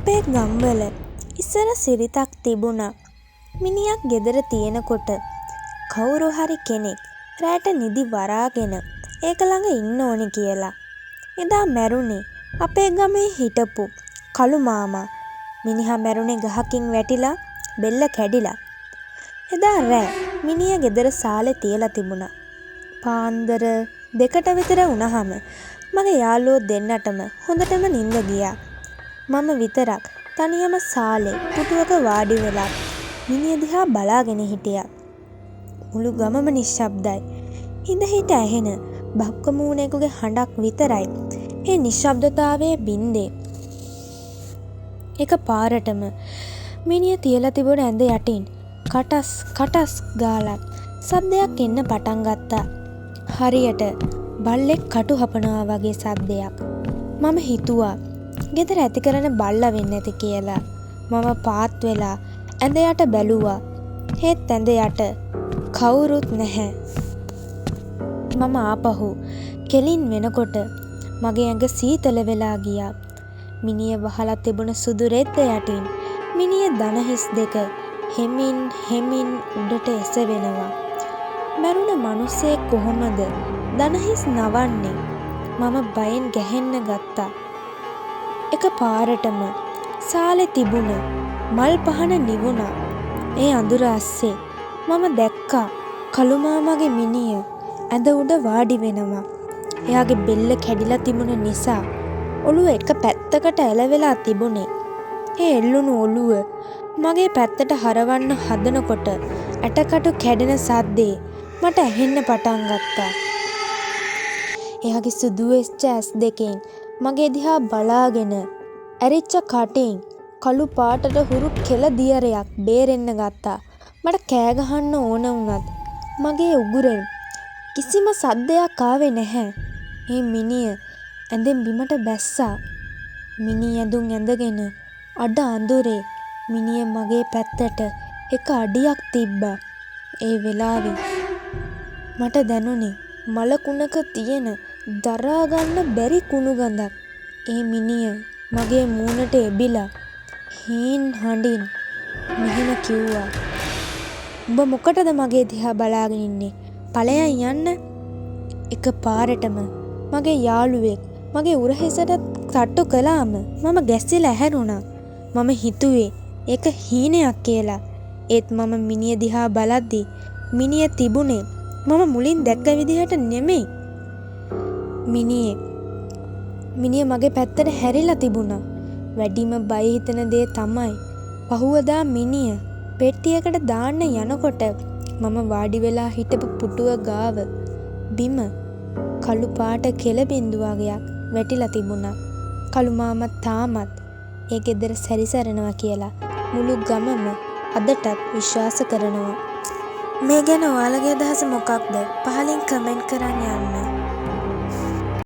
අපේ ගම්වල ඉස්සර සිරිතක් තිබුණා. මිනිහක් ගෙදර තියෙනකොට කවුරු හරි කෙනෙක් රැට නිදි වරාගෙන ඒක ළඟ ඉන්න ඕනි කියලා. එදා මැරුණේ අපේ ගමේ හිටපු කළු මාමා. මිනිහා මැරුණේ ගහකින් වැටිලා බෙල්ල කැඩිලා. එදා රෑ මිනිහා ගෙදර සාලේ තියලා තිබුණා. පාන්දර 2ට විතර වුණාම මගේ යාළුවෝ දෙන්නටම හොඳටම නිින්ද ගියා. මම විතරක් තනියම සාලේ පුටුවක වාඩි වෙලා මිනිහ දිහා බලාගෙන හිටියා. මුළු ගමම නිශ්ශබ්දයි. හිඳ හිට ඇහෙන බක්කමූණෙකුගේ හඬක් විතරයි ඒ නිශ්ශබ්දතාවයේ බින්දේ. එක පාරටම මිනිහ තියලා තිබුණ ඇඳ යටින් කටස් කටස් ගාලා සද්දයක් එන්න පටන් ගත්තා. හරියට බල්ලෙක් කටු හපනවා වගේ සද්දයක්. මම හිතුවා ගෙදර ඇති කරන බල්ලා වෙන්න ඇති කියලා. මම පාත් වෙලා ඇඳ යට බැලුවා. ඒත් ඇඳ යට කවුරුත් නැහැ. මම ආපහු කෙලින් වෙනකොට මගේ ඇඟ සීතල වෙලා ගියා. මිනිය වහලා තිබුණ සුදු රෙද්ද යටින් මිනිය දන හිස් දෙක හෙමින් හෙමින් උඩට එසවෙනවා. මැරුණ මිනිස්සේ කොහොමද දන හිස් නවන්නේ? මම බයෙන් ගැහෙන්න ගත්තා. එක පාරටම සාලේ තිබුණ මල් පහන නිවුණා. ඒ අඳුර අස්සේ මම දැක්කා කළු මාමාගේ මිනිය ඇඳ උඩ වාඩි වෙනවා. එයාගේ බෙල්ල කැඩිලා තිබුණ නිසා ඔළුව එක පැත්තකට ඇලවෙලා තිබුණේ. ඒ එල්ලුණු ඔළුව මගේ පැත්තට හරවන්න හදනකොට ඇටකටු කැඩෙන සද්දේ මට ඇහෙන්න පටන් ගත්තා. එයාගේ සුදු වෙච්ච ඇස් දෙකෙන් මගේ දිහා බලාගෙන ඇරිච්ච කටින් කළු පාටට හුරු කෙල දියරයක් බේරෙන්න ගත්තා. මට කෑ ගහන්න ඕන වුණත් මගේ උගුරෙන් කිසිම සද්දයක් ආවේ නැහැ. මේ මිනිය ඇඳෙන් බිමට බැස්සා. මිනි ඇඳුම් ඇඳගෙන අඩ අඳුරේ මිනිය මගේ පැත්තට එක අඩියක් තිබ්බා. ඒ වෙලාවේ මට දැනුනේ මලකුණක තියෙන දරා ගන්න බැරි කුණු ගඳක්. ඒ මිනිය මගේ මූණට එබිලා හීන් හඬින් මෙහෙම කිව්වා. උඹ මොකටද මගේ දිහා බලාගෙන ඉන්නේ? ඵලයන් යන්න. එක පාරටම මගේ යාළුවෙක් මගේ උරහිසට තට්ටු කළාම මම ගැස්සිලා ඇහැරුණා. මම හිතුවේ ඒක හීනයක් කියලා. ඒත් මම මිනිය දිහා බලද්දි මිනිය තිබුණේ මම මුලින් දැක්ක විදිහට නෙමෙයි. මිනිය මගේ පැත්තට හැරිලා තිබුණා. වැඩිම බය හිතෙන දේ තමයි පහුවදා මිනිය පෙට්ටියකට දාන්න යනකොට මම වාඩි වෙලා හිටපු පුටුව ගාව බිම කළු පාට කෙල බින්දු වගේක් වැටිලා තිබුණා. කළු මාමා තාමත් ඒ ගෙදර සැරිසරනවා කියලා මුළු ගමම අදටත් විශ්වාස කරනවා. මේ ගැන ඔයාලගේ අදහස මොකක්ද? පහලින් කමෙන්ට් කරන්න යන්න.